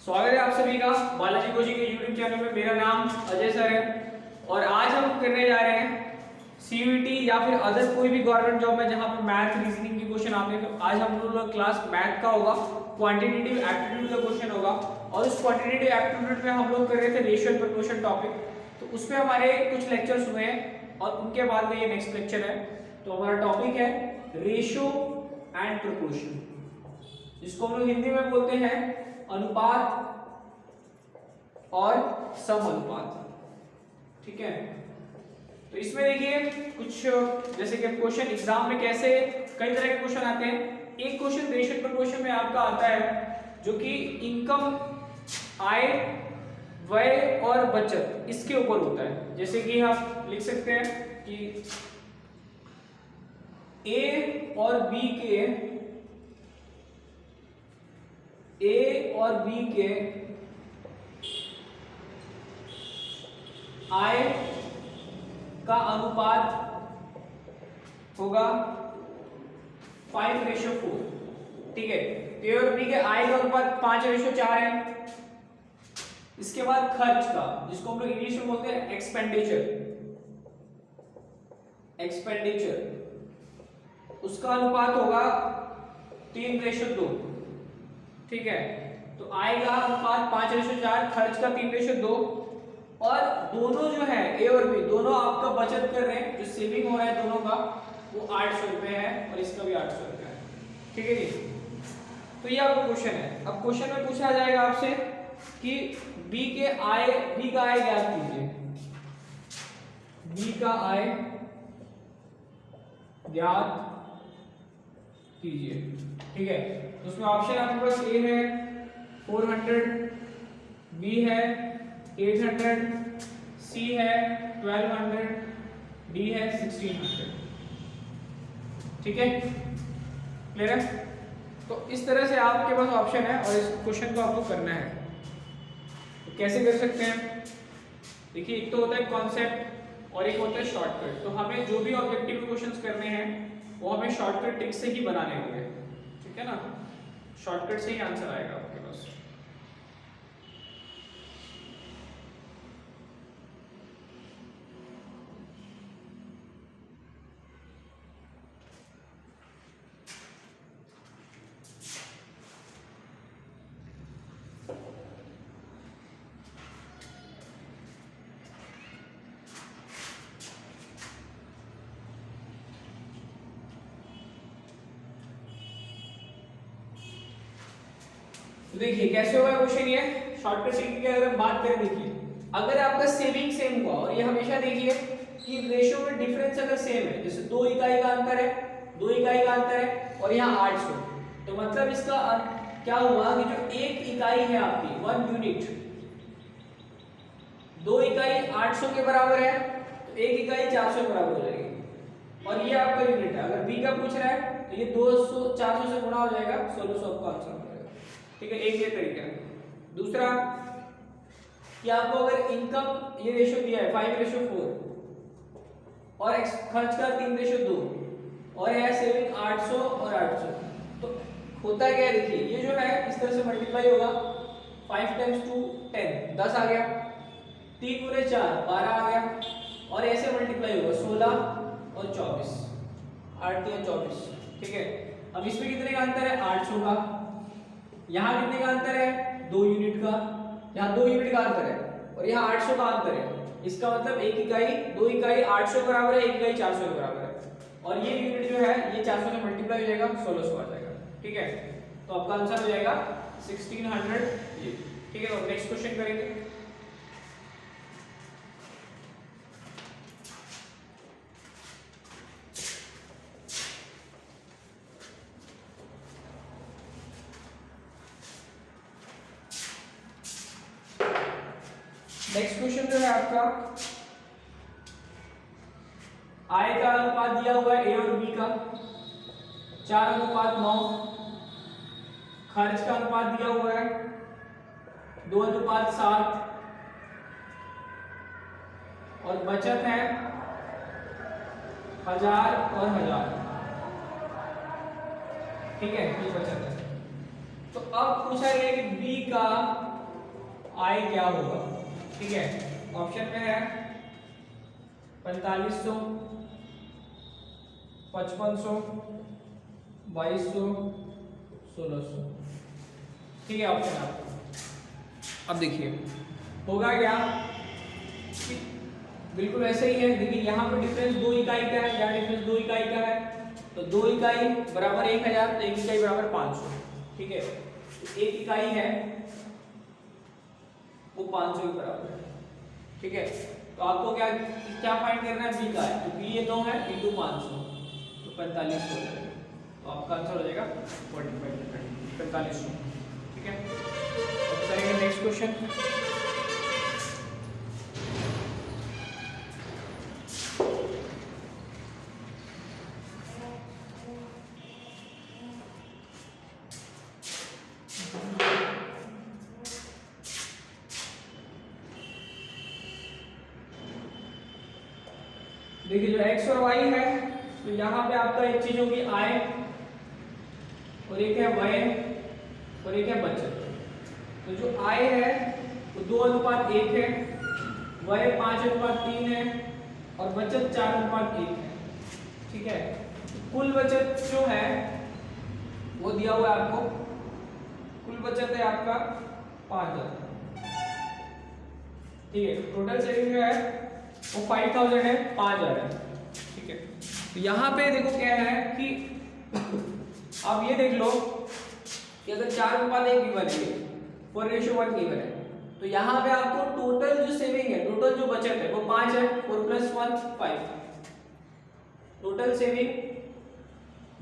स्वागत है आप सभी का बालाजी कोचिंग के यूट्यूब चैनल में। मेरा नाम अजय सर है और आज हम करने जा रहे हैं सीयूईटी या फिर अदर कोई भी गवर्नमेंट जॉब में जहां पे मैथ रीजनिंग के क्वेश्चन आते हैं। तो आज हम लोग क्लास मैथ का होगा, क्वांटिटेटिव एप्टीट्यूड का क्वेश्चन होगा और उस क्वांटिटेटिव एप्टीट्यूड में हम लोग कर रहे थे रेशियो एंड प्रोपोर्शन टॉपिक। तो उसमें हमारे कुछ लेक्चर्स हुए हैं और उनके बाद में ये नेक्स्ट लेक्चर है। तो हमारा टॉपिक है रेशियो एंड प्रोपोर्शन, जिसको हम लोग हिंदी में बोलते हैं अनुपात और समअनुपात। ठीक है, तो इसमें देखिए कुछ जैसे कि क्वेश्चन एग्जाम में कैसे कई तरह के क्वेश्चन आते हैं। एक क्वेश्चन रेशियो प्रोपोर्शन में आपका आता है जो कि इनकम, आय, व्यय और बचत इसके ऊपर होता है। जैसे कि आप लिख सकते हैं कि ए और बी के आय का अनुपात होगा 5:4। ठीक है, ए और बी के आय का अनुपात 5:4 है। इसके बाद खर्च का, जिसको हम लोग इंग्लिश में बोलते हैं एक्सपेंडिचर, उसका अनुपात होगा 3:2। ठीक है, तो आय का अनुपात 5:4, खर्च का 3:2 और दोनों जो है ए और बी दोनों आपका बचत कर रहे हैं, जो सेविंग हो रहा है दोनों का वो 800 रुपए है और इसका भी 800 रुपए है। ठीक है जी, तो ये आपका क्वेश्चन है। अब क्वेश्चन में पूछा जाएगा आपसे कि बी का आय ज्ञात कीजिए। बी का आय ज्ञात कीजिए। ठीक है, तो उसमें ऑप्शन आपके पास ए है 400, बी है 800, सी है 1200, डी है 1600। ठीक है, क्लियर है? तो इस तरह से आपके पास ऑप्शन है और इस क्वेश्चन को आपको करना है। तो कैसे कर सकते हैं? देखिए, एक तो होता है कॉन्सेप्ट और एक होता है शॉर्टकट। तो हमें जो भी ऑब्जेक्टिव क्वेश्चंस करने हैं वो हमें शॉर्टकट ट्रिक से ही बनाने होंगे। ठीक है ना, शॉर्टकट से ही आंसर आएगा आपके पास। तो देखिए कैसे होगा क्वेश्चन। ये शॉर्टकट ट्रिक की अगर हम बात करें, देखिए अगर आपका सेविंग सेम हुआ और ये हमेशा देखिए कि रेशियो में डिफरेंस अगर सेम है, जैसे 2 इकाई का अंतर है, 2 इकाई का अंतर है और यहाँ 800, तो मतलब इसका क्या हुआ कि जो एक इकाई है आपकी 1 यूनिट, 2 इकाई 800 के बराबर है तो एक इकाई 400 के बराबर हो जाएगी और ये आपका यूनिट है। अगर बी का पूछ रहा है तो ये 200 400 से गुणा हो जाएगा, 1600 आपका आंसर हो जाएगा। ठीक है, एक ये तरीका है। दूसरा कि आपको अगर इनकम ये रेशियो दिया है 5:4 और खर्च का 3:2 और है सेविंग 800 और 800, तो होता क्या है, देखिए ये जो है इस तरह से मल्टीप्लाई होगा। 5 × 2 10, 10 आ गया, 3 × 4 12 आ गया और ऐसे मल्टीप्लाई होगा 16 और 24, 8 × 24। ठीक है, अब इसमें कितने का अंतर है? 800 का। यहाँ कितने का अंतर है? 2 यूनिट का। यहाँ 2 यूनिट का अंतर है और यहाँ 800 का अंतर है। इसका मतलब एक इकाई 2 इकाई 800 के बराबर है, एक इकाई 400 के बराबर है और ये यूनिट जो है ये 400 से मल्टीप्लाई हो जाएगा, 1600 आ जाएगा। ठीक है, तो आपका आंसर हो जाएगा 1600 ये। ठीक है, तो नेक्स्ट क्वेश्चन करेंगे। नेक्स्ट क्वेश्चन जो है आपका आय का अनुपात दिया हुआ है ए और बी का 4:9, खर्च का अनुपात दिया हुआ है 2:7 और बचत है 1000 और 1000। ठीक है, ये बचत है। तो अब पूछा गया कि बी का आय क्या होगा। ठीक है, ऑप्शन में है 4500, 5500, 2200, 1600। ठीक है, ऑप्शन आपको अब देखिए होगा क्या कि बिल्कुल ऐसे ही है। देखिए यहाँ पे डिफरेंस 2 इकाई का है, यहाँ डिफरेंस 2 इकाई का है, तो 2 इकाई बराबर 1000, तो 1 इकाई बराबर 500। ठीक है, तो 1 इकाई है वो 500 के बराबर है। ठीक है, तो आपको क्या क्या फाइंड करना है, बी का है, तो बी ये 2 है इंटू 500, तो 45 हो जाएगा। तो आपका आंसर हो जाएगा 4500। ठीक है, अब करेंगे नेक्स्ट क्वेश्चन। देखिए जो x और y है, तो यहाँ पे आपका एक चीज होगी आय और एक है व्यय और एक है बचत। तो जो आय है वो 2:1 है, व्यय 5:3 है और बचत 4:1 है। ठीक है, कुल बचत जो है वो दिया हुआ है आपको, कुल बचत है आपका 5000। ठीक है, टोटल सेविंग जो है वो 5000 है, 5000 है। ठीक है, तो यहाँ पे देखो क्या है कि आप ये देख लो कि अगर 4:1 गिवन है, 4:1 गिवन है, तो यहाँ पे आपको टोटल जो सेविंग है, टोटल जो बचत है वो 5 है, 4 + 1 5। टोटल सेविंग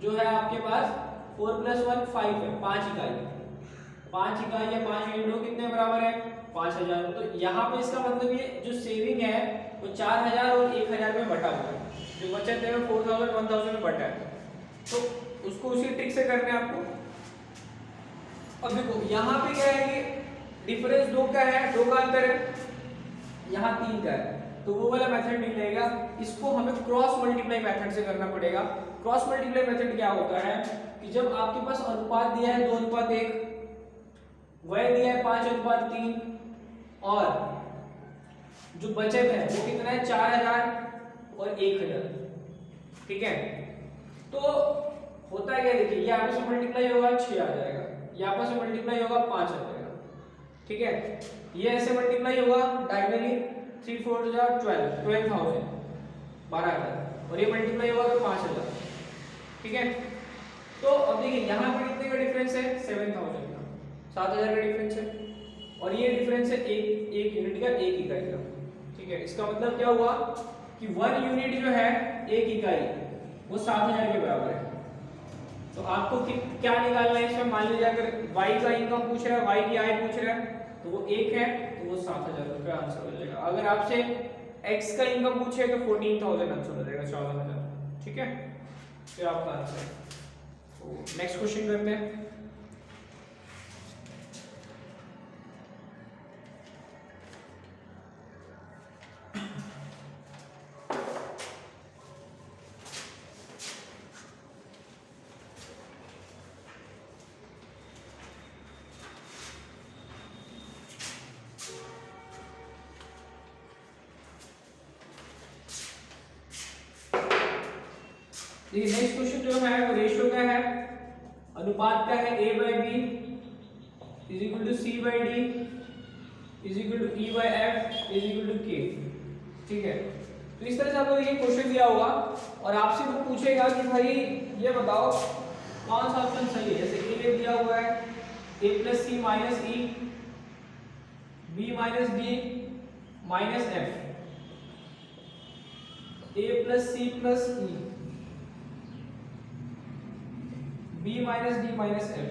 जो है आपके पास 4 + 1 5 है, 5 इकाई। 5 इकाई या 5 यूनिट कितने बराबर है, 5000। तो यहाँ पे इसका मतलब ये जो सेविंग है वो 4000 और 1000 में बटा हुआ है, जो बचत है वो 4000 1000 में बटा है। तो उसको उसी ट्रिक से करना है आपको। अब देखो यहाँ पे क्या है कि डिफरेंस 2 का है, 2 का अंतर है, यहाँ 3 का है, तो वो वाला मेथड नहीं लगेगा, इसको हमें क्रॉस मल्टीप्लाई मेथड से करना पड़ेगा। क्रॉस मल्टीप्लाई मेथड क्या होता है कि जब आपके पास अनुपात दिया है 2:1, व्यय दिया है 5:3 और जो बचत है वो कितना है 4000 और 1000। ठीक है, तो होता है क्या, देखिए ये आपस में मल्टीप्लाई होगा 6 आ जाएगा, ये आपस में मल्टीप्लाई होगा 5 आ जाएगा। ठीक है, ये ऐसे मल्टीप्लाई होगा डायगोनली 3 4 12 12000 12000, और ये मल्टीप्लाई होगा तो 5000। ठीक है, तो अब देखिए यहाँ पर कितने का डिफरेंस है, 7000 का, 7000 का डिफरेंस है, और ये डिफरेंस है एक यूनिट का, 1 इकाई का। ठीक है, इसका मतलब क्या हुआ कि 1 यूनिट जो है 1 इकाई वो 7000 के बराबर है। तो आपको क्या निकालना है इसमें, मान लीजिए अगर y का इनकम पूछ रहा है, y की आय पूछ रहा है, तो वो 1 है, तो वो 7000 रुपये आंसर हो जाएगा। अगर आपसे x का इनकम पूछे तो 14000 आंसर हो जाएगा, 14000। ठीक है, फिर आपका आंसर। तो नेक्स्ट क्वेश्चन करते हैं। देखिए नेक्स्ट क्वेश्चन जो है वो रेशियो का है, अनुपात का है a/b = c/d = e/f = k। ठीक है, तो इस तरह से आपको ये क्वेश्चन दिया होगा और आपसे वो पूछेगा कि भाई ये बताओ कौन सा ऑप्शन सही है। जैसे a दिया हुआ है a + c - e b - d - f, a + c + e b - d - f,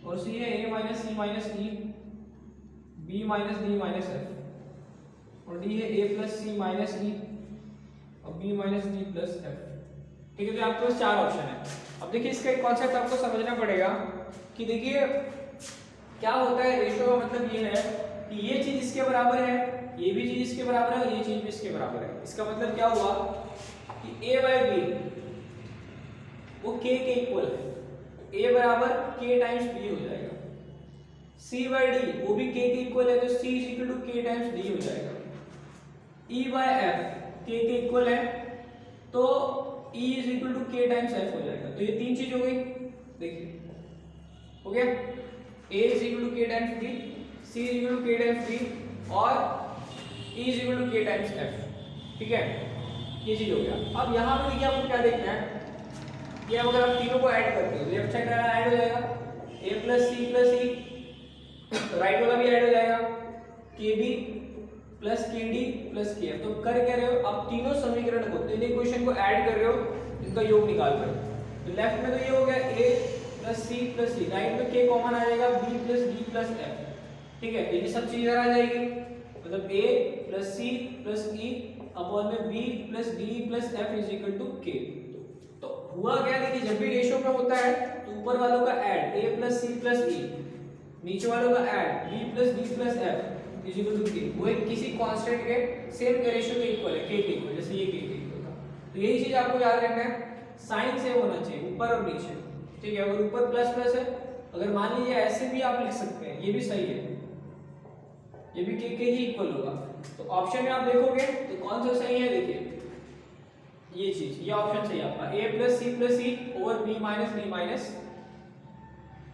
और c है a - c - e b - d - f, और d है a + c - e और b - d + f। ठीक है, तो आपके पास 4 ऑप्शन है। अब देखिए इसका एक कॉन्सेप्ट आपको समझना पड़ेगा कि देखिए क्या होता है, रेशियो का मतलब ये है कि ये चीज इसके बराबर है, ये भी चीज इसके बराबर है और ये चीज भी इसके बराबर है। इसका मतलब क्या हुआ कि a/b वो k के इक्वल है, a बराबर k टाइम्स b हो जाएगा। c बाय डी वो भी k के इक्वल है, तो c is equal to k times d हो जाएगा। e बाय f k के इक्वल है, तो e is equal to k times f हो जाएगा। तो ये तीन चीज हो गई, देखिए हो गया। a is equal to k times d, c is equal to k times d और e is equal to k times f। ठीक है, ये चीज हो गया। अब यहाँ पे देखिए आपको क्या देखना है, ये अगर आप तीनों को ऐड करते हो, लेफ्ट साइड वाला ऐड हो जाएगा a प्लस सी, राइट वाला भी ऐड हो जाएगा kb plus kd plus kf। तो कर क्या रहे हो, आप तीनों समीकरण को, तीनों इक्वेशन को ऐड कर रहे हो, इनका योग निकाल रहे हो। तो लेफ्ट में तो ये हो गया a प्लस सी, राइट में k कॉमन आ जाएगा b plus d plus f। ठीक है, ये सब चीज इधर आ जाएगी, मतलब a plus c plus e upon में b plus d plus f is equal to k। तो हुआ क्या, देखिए जब भी रेशियो में होता है तो ऊपर वालों का add a plus c plus e, नीचे वालों का add b plus d plus f is equal to k। वो एक किसी कांस्टेंट के सेम के रेशियो के इक्वल है, k के इक्वल, जैसे ये k के इक्वल था। तो यही चीज आपको याद रखना है, साइन सेम होना चाहिए ऊपर और नीचे। ठीक है, अगर ऊपर प्लस प्लस है, अगर मान लीजिए ऐसे भी आप लिख सकते हैं, ये भी सही है, ये भी k के ही इक्वल होगा। तो ऑप्शन में आप देखोगे तो कौन सा सही है, देखिए ये चीज, ये ऑप्शन सही है आपका, a plus c over b minus d minus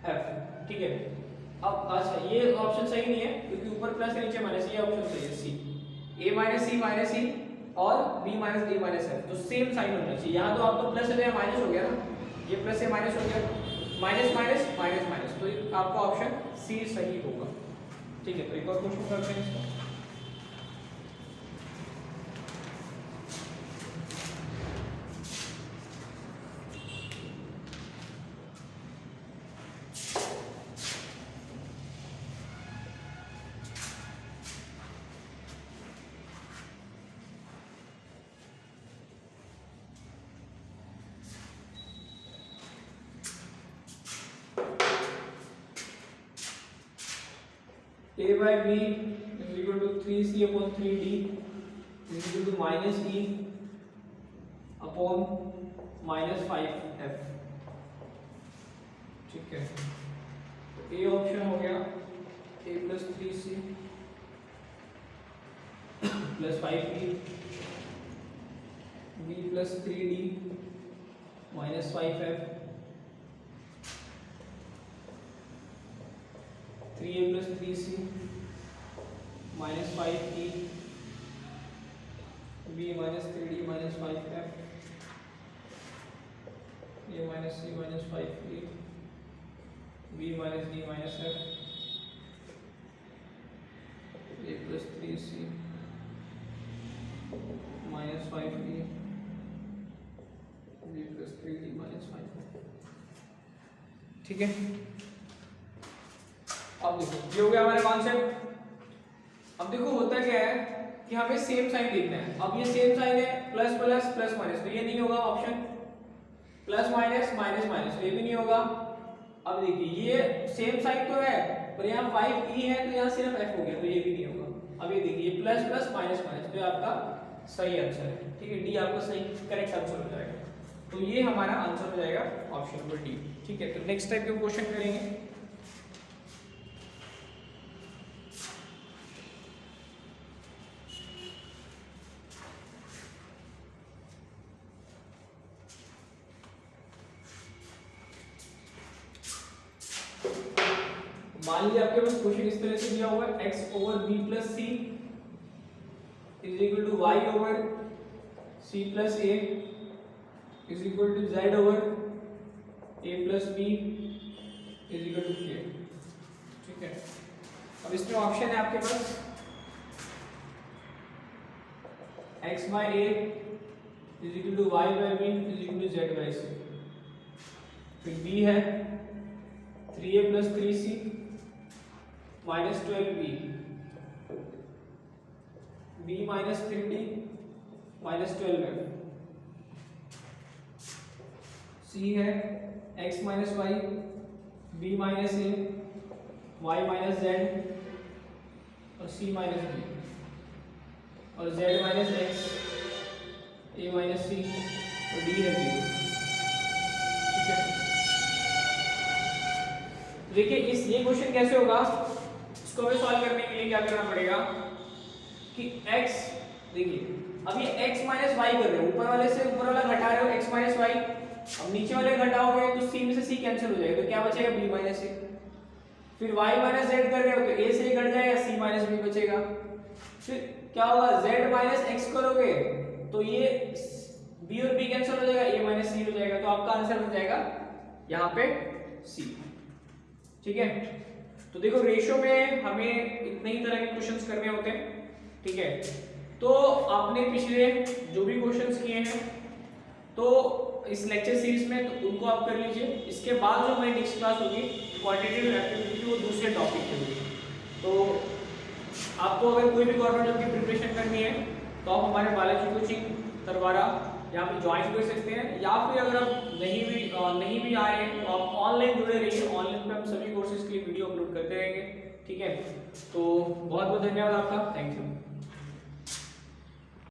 f। ठीक है, अब अच्छा ये ऑप्शन सही नहीं है क्योंकि ऊपर प्लस है नीचे माइनस, ये ऑप्शन सही है सी, a माइनस सी और b minus d minus f। तो सेम साइन होना चाहिए। यहाँ तो आपको प्लस है तो यहाँ माइनस हो गया ना, ये प्लस है माइनस हो गया, माइनस माइनस माइनस माइनस, तो आपका ऑप्शन सी सही होगा। ठीक है, तो एक और क्वेश्चन करते हैं इसका। a by b is equal to 3c upon 3d is equal to minus e upon minus 5f। ठीक है, तो a ऑप्शन हो गया a plus 3c plus 5e, b plus 3d minus 5f, 3a plus 3c minus 5e, b minus 3d minus 5f, a minus c minus 5e, b minus d minus f, a plus 3c minus 5e, b plus 3d minus 5f। ठीक है, अब देखो ये हो गया हमारा concept. अब देखो होता क्या है कि हमें सेम साइन लिखना है। अब ये सेम साइन है, प्लस प्लस प्लस माइनस, तो ये नहीं होगा option, plus minus minus minus, तो ये भी नहीं होगा। अब देखिए ये सेम साइन तो है पर यहाँ 5e है तो यहाँ सिर्फ f हो गया, तो ये भी नहीं होगा। अब ये देखिए प्लस प्लस माइनस माइनस, तो ये आपका सही आंसर है। ठीक है, डी आपका सही करेक्ट आंसर हो जाएगा। तो ये हमारा आंसर हो जाएगा ऑप्शन नंबर डी। ठीक है, तो नेक्स्ट टाइप के क्वेश्चन करेंगे। मान लीजिए आपके पास क्वेश्चन इस तरह से दिया हुआ है, x over b plus c is equal to y over c plus a is equal to z over a plus b is equal to k। ठीक है, अब इसमें ऑप्शन है आपके पास x by a is equal to y by b is equal to z by c, फिर b है 3a plus 3c minus 12b, b minus 3d minus 12f, c है x minus y, b minus a, y minus z और c minus b, और z minus x, a minus c और d है 0। ठीक है, देखिए इस ये क्वेश्चन कैसे होगा, इसको हमें सॉल्व करने के लिए क्या करना पड़ेगा कि x, देखिए अब ये x माइनस वाई कर रहे हो, ऊपर वाले से ऊपर वाला घटा रहे हो x माइनस वाई, अब नीचे वाले घटाओगे तो c में से c कैंसिल हो जाएगा, तो क्या बचेगा b माइनस a, फिर y माइनस z कर रहे हो तो a से घट जाएगा, c माइनस b बचेगा, फिर क्या होगा z माइनस x करोगे तो ये b और b कैंसिल हो जाएगा, a माइनस c हो जाएगा, तो आपका आंसर बन जाएगा यहाँ पे c। ठीक है, तो देखो रेशियो में हमें इतने ही तरह के क्वेश्चंस करने होते हैं। ठीक है, तो आपने पिछले जो भी क्वेश्चंस किए हैं तो इस लेक्चर सीरीज में तो उनको आप कर लीजिए। इसके बाद जो हमारी नेक्स्ट क्लास होगी क्वांटिटेटिव एप्टीट्यूड, वो दूसरे टॉपिक पे होगी। तो आपको अगर कोई भी गवर्नमेंट जॉब की प्रिपरेशन करनी है तो आप हमारे बालाजी कोचिंग तरवारा यहाँ पे ज्वाइन कर सकते हैं, या फिर अगर आप नहीं भी आ रहे हैं तो आप ऑनलाइन जुड़े रहिए। ऑनलाइन पे हम सभी कोर्सेज के लिए वीडियो अपलोड करते रहेंगे। ठीक है, तो बहुत बहुत धन्यवाद आपका, थैंक यू।